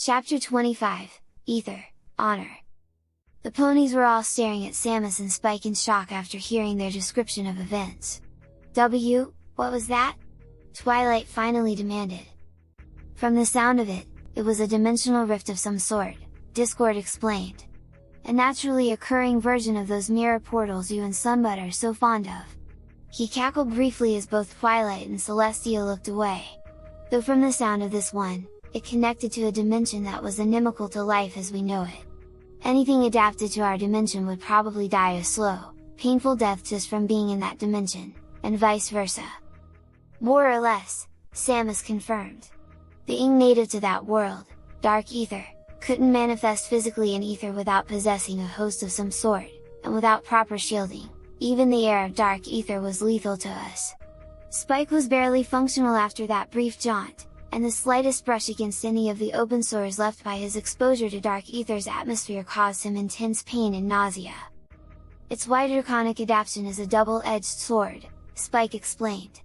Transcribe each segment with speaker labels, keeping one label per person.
Speaker 1: Chapter 25, Aether, Honor. The ponies were all staring at Samus and Spike in shock after hearing their description of events. What was that? Twilight finally demanded. From the sound of it, it was a dimensional rift of some sort, Discord explained. A naturally occurring version of those mirror portals you and Sunbud are so fond of. He cackled briefly as both Twilight and Celestia looked away. Though from the sound of this one, it connected to a dimension that was inimical to life as we know it. Anything adapted to our dimension would probably die a slow, painful death just from being in that dimension, and vice versa. More or less, Samus confirmed. The ing native to that world, Dark Aether, couldn't manifest physically in Aether without possessing a host of some sort, and without proper shielding, even the air of Dark Aether was lethal to us. Spike was barely functional after that brief jaunt, and the slightest brush against any of the open sores left by his exposure to Dark Aether's atmosphere caused him intense pain and nausea. Its wide draconic adaptation is a double-edged sword, Spike explained.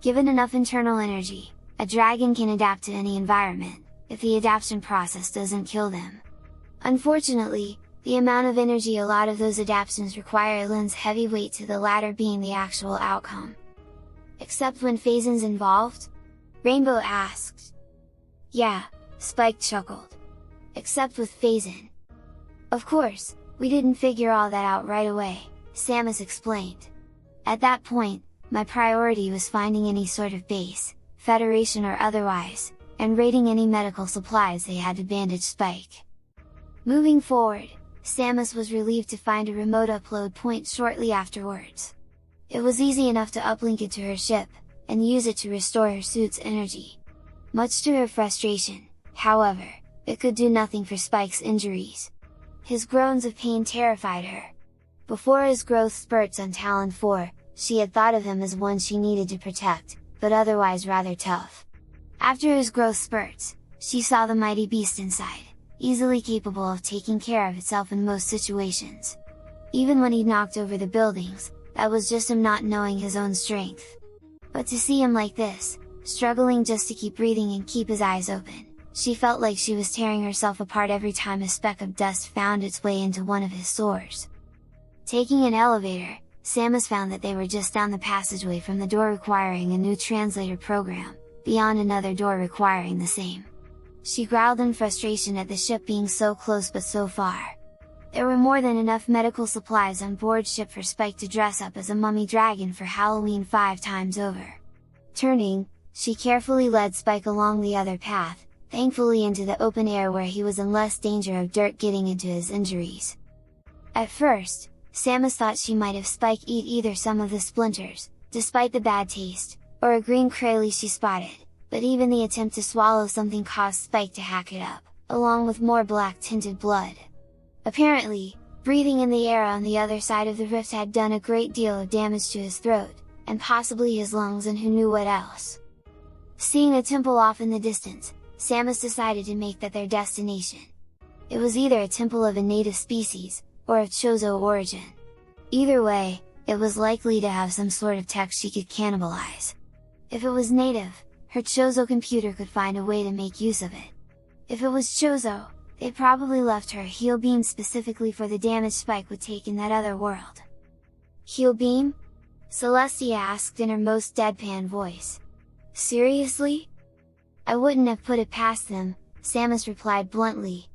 Speaker 1: Given enough internal energy, a dragon can adapt to any environment, if the adaptation process doesn't kill them. Unfortunately, the amount of energy a lot of those adaptations require lends heavy weight to the latter being the actual outcome. Except when Phasen's involved? Rainbow asked. Yeah, Spike chuckled. Except with Phasen. Of course, we didn't figure all that out right away, Samus explained. At that point, my priority was finding any sort of base, Federation or otherwise, and raiding any medical supplies they had to bandage Spike. Moving forward, Samus was relieved to find a remote upload point shortly afterwards. It was easy enough to uplink it to her ship, and use it to restore her suit's energy. Much to her frustration, however, it could do nothing for Spike's injuries. His groans of pain terrified her. Before his growth spurts on Talon 4, she had thought of him as one she needed to protect, but otherwise rather tough. After his growth spurts, she saw the mighty beast inside, easily capable of taking care of itself in most situations. Even when he knocked over the buildings, that was just him not knowing his own strength. But to see him like this, struggling just to keep breathing and keep his eyes open, she felt like she was tearing herself apart every time a speck of dust found its way into one of his sores. Taking an elevator, Samus found that they were just down the passageway from the door requiring a new translator program, beyond another door requiring the same. She growled in frustration at the ship being so close but so far. There were more than enough medical supplies on board ship for Spike to dress up as a mummy dragon for Halloween 5 times over. Turning, she carefully led Spike along the other path, thankfully into the open air where he was in less danger of dirt getting into his injuries. At first, Samus thought she might have Spike eat either some of the splinters, despite the bad taste, or a green Kraly she spotted, but even the attempt to swallow something caused Spike to hack it up, along with more black-tinted blood. Apparently, breathing in the air on the other side of the rift had done a great deal of damage to his throat, and possibly his lungs and who knew what else. Seeing a temple off in the distance, Samus decided to make that their destination. It was either a temple of a native species, or of Chozo origin. Either way, it was likely to have some sort of tech she could cannibalize. If it was native, her Chozo computer could find a way to make use of it. If it was Chozo, they probably left her a heal beam specifically for the damage Spike would take in that other world. Heal beam? Celestia asked in her most deadpan voice. Seriously? I wouldn't have put it past them, Samus replied bluntly.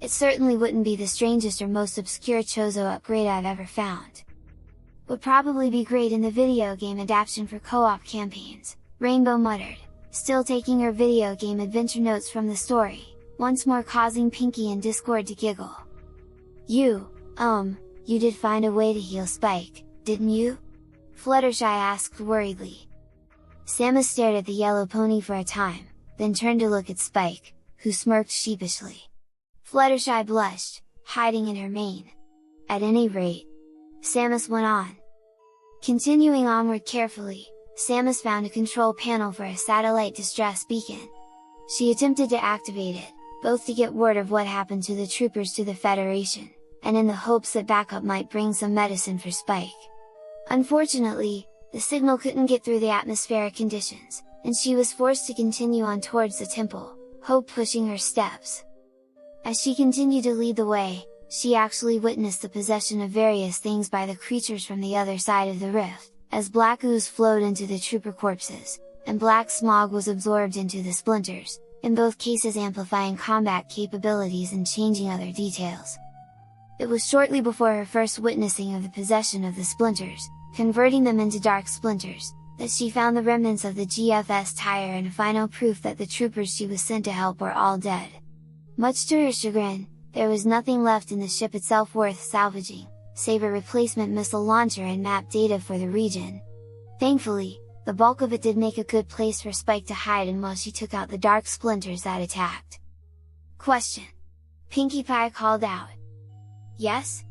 Speaker 1: It certainly wouldn't be the strangest or most obscure Chozo upgrade I've ever found. Would probably be great in the video game adaptation for co-op campaigns, Rainbow muttered, still taking her video game adventure notes from the story, once more causing Pinky and Discord to giggle. You did find a way to heal Spike, didn't you? Fluttershy asked worriedly. Samus stared at the yellow pony for a time, then turned to look at Spike, who smirked sheepishly. Fluttershy blushed, hiding in her mane. At any rate, Samus went on. Continuing onward carefully, Samus found a control panel for a satellite distress beacon. She attempted to activate it, both to get word of what happened to the troopers to the Federation, and in the hopes that backup might bring some medicine for Spike. Unfortunately, the signal couldn't get through the atmospheric conditions, and she was forced to continue on towards the temple, hope pushing her steps. As she continued to lead the way, she actually witnessed the possession of various things by the creatures from the other side of the rift, as black ooze flowed into the trooper corpses, and black smog was absorbed into the splinters, in both cases amplifying combat capabilities and changing other details. It was shortly before her first witnessing of the possession of the splinters, converting them into dark splinters, that she found the remnants of the GFS tire and final proof that the troopers she was sent to help were all dead. Much to her chagrin, there was nothing left in the ship itself worth salvaging, save a replacement missile launcher and map data for the region. Thankfully, the bulk of it did make a good place for Spike to hide in while she took out the dark splinters that attacked. Question. Pinkie Pie called out. Yes?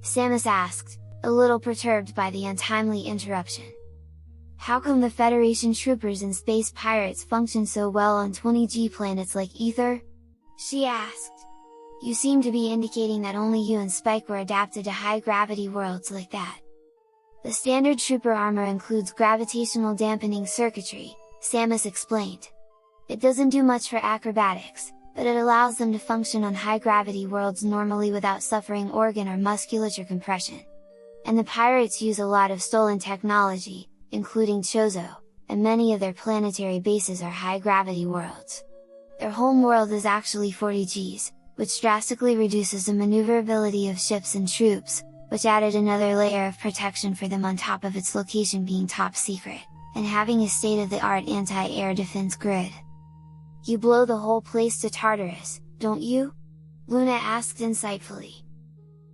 Speaker 1: Samus asked, a little perturbed by the untimely interruption. How come the Federation troopers and space pirates function so well on 20G planets like Aether? She asked. You seem to be indicating that only you and Spike were adapted to high-gravity worlds like that. The standard trooper armor includes gravitational dampening circuitry, Samus explained. It doesn't do much for acrobatics, but it allows them to function on high-gravity worlds normally without suffering organ or musculature compression. And the pirates use a lot of stolen technology, including Chozo, and many of their planetary bases are high-gravity worlds. Their home world is actually 40 Gs, which drastically reduces the maneuverability of ships and troops, which added another layer of protection for them on top of its location being top secret, and having a state-of-the-art anti-air defense grid. You blow the whole place to Tartarus, don't you? Luna asked insightfully.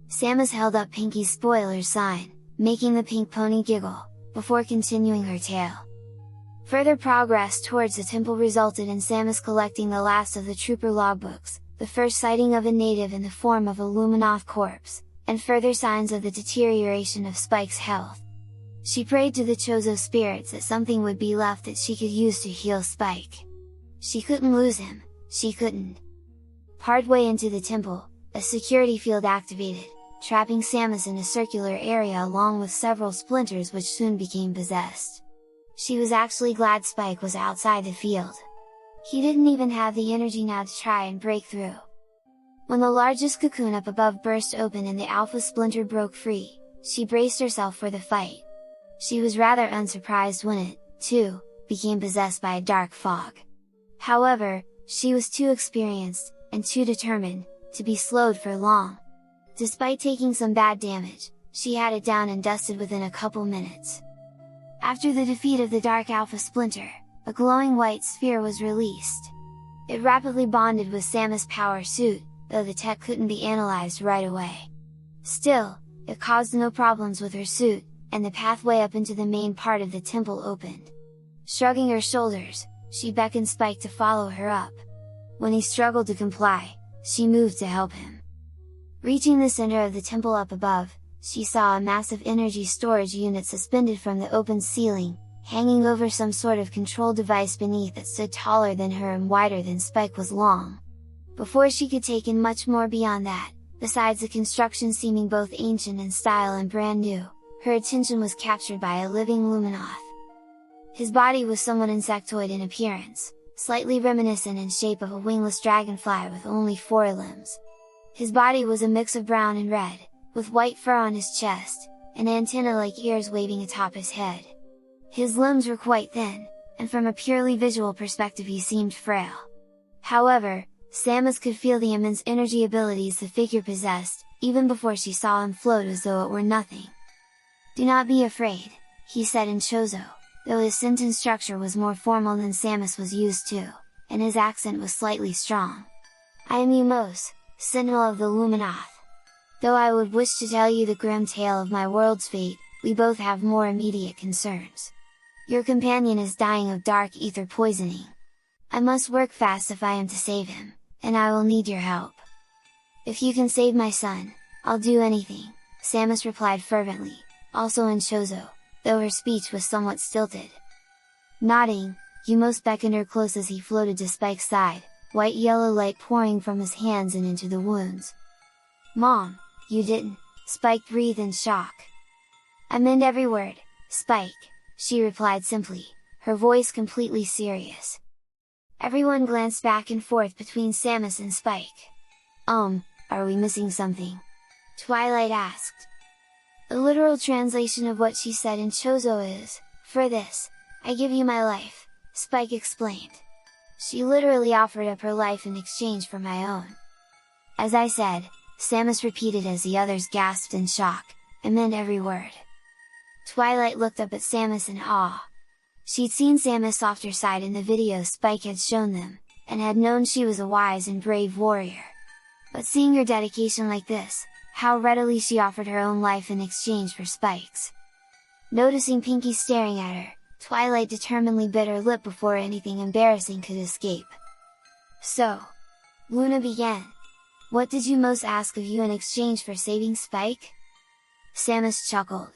Speaker 1: Samus held up Pinkie's spoiler sign, making the pink pony giggle, before continuing her tale. Further progress towards the temple resulted in Samus collecting the last of the trooper logbooks, the first sighting of a native in the form of a Luminoth corpse, and further signs of the deterioration of Spike's health. She prayed to the Chozo spirits that something would be left that she could use to heal Spike. She couldn't lose him, she couldn't. Partway into the temple, a security field activated, trapping Samus in a circular area along with several splinters which soon became possessed. She was actually glad Spike was outside the field. He didn't even have the energy now to try and break through. When the largest cocoon up above burst open and the alpha splinter broke free, she braced herself for the fight. She was rather unsurprised when it, too, became possessed by a dark fog. However, she was too experienced, and too determined, to be slowed for long. Despite taking some bad damage, she had it down and dusted within a couple minutes. After the defeat of the Dark Alpha Splinter, a glowing white sphere was released. It rapidly bonded with Samus' power suit, though the tech couldn't be analyzed right away. Still, it caused no problems with her suit, and the pathway up into the main part of the temple opened. Shrugging her shoulders, she beckoned Spike to follow her up. When he struggled to comply, she moved to help him. Reaching the center of the temple up above, she saw a massive energy storage unit suspended from the open ceiling, hanging over some sort of control device beneath that stood taller than her and wider than Spike was long. Before she could take in much more beyond that, besides the construction seeming both ancient in style and brand new, her attention was captured by a living Luminoth. His body was somewhat insectoid in appearance, slightly reminiscent in shape of a wingless dragonfly with only 4 limbs. His body was a mix of brown and red, with white fur on his chest, and antenna-like ears waving atop his head. His limbs were quite thin, and from a purely visual perspective he seemed frail. However, Samus could feel the immense energy abilities the figure possessed, even before she saw him float as though it were nothing. "Do not be afraid," he said in Chozo, though his sentence structure was more formal than Samus was used to, and his accent was slightly strong. "I am Umos, Sentinel of the Luminoth. Though I would wish to tell you the grim tale of my world's fate, we both have more immediate concerns. Your companion is dying of dark ether poisoning. I must work fast if I am to save him, and I will need your help. If you can save my son, I'll do anything," Samus replied fervently, also in Chozo, though her speech was somewhat stilted. Nodding, Umos beckoned her close as he floated to Spike's side, white-yellow light pouring from his hands and into the wounds. "Mom, you didn't," Spike breathed in shock. "I meant every word, Spike," she replied simply, her voice completely serious. Everyone glanced back and forth between Samus and Spike. Are we missing something?" Twilight asked. The literal translation of what she said in Chozo is, "For this, I give you my life," Spike explained. She literally offered up her life in exchange for my own. As I said, Samus repeated as the others gasped in shock, "I meant every word." Twilight looked up at Samus in awe. She'd seen Samus' softer side in the video Spike had shown them, and had known she was a wise and brave warrior. But seeing her dedication like this, how readily she offered her own life in exchange for Spike's. Noticing Pinkie staring at her, Twilight determinedly bit her lip before anything embarrassing could escape. "So," Luna began, "what did you most ask of you in exchange for saving Spike?" Samus chuckled.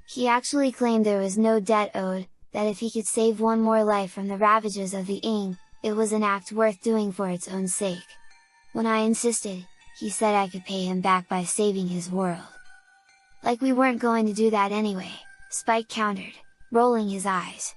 Speaker 1: He actually claimed there was no debt owed, that if he could save one more life from the ravages of the Ing, it was an act worth doing for its own sake. When I insisted, he said I could pay him back by saving his world. "Like we weren't going to do that anyway," Spike countered, rolling his eyes.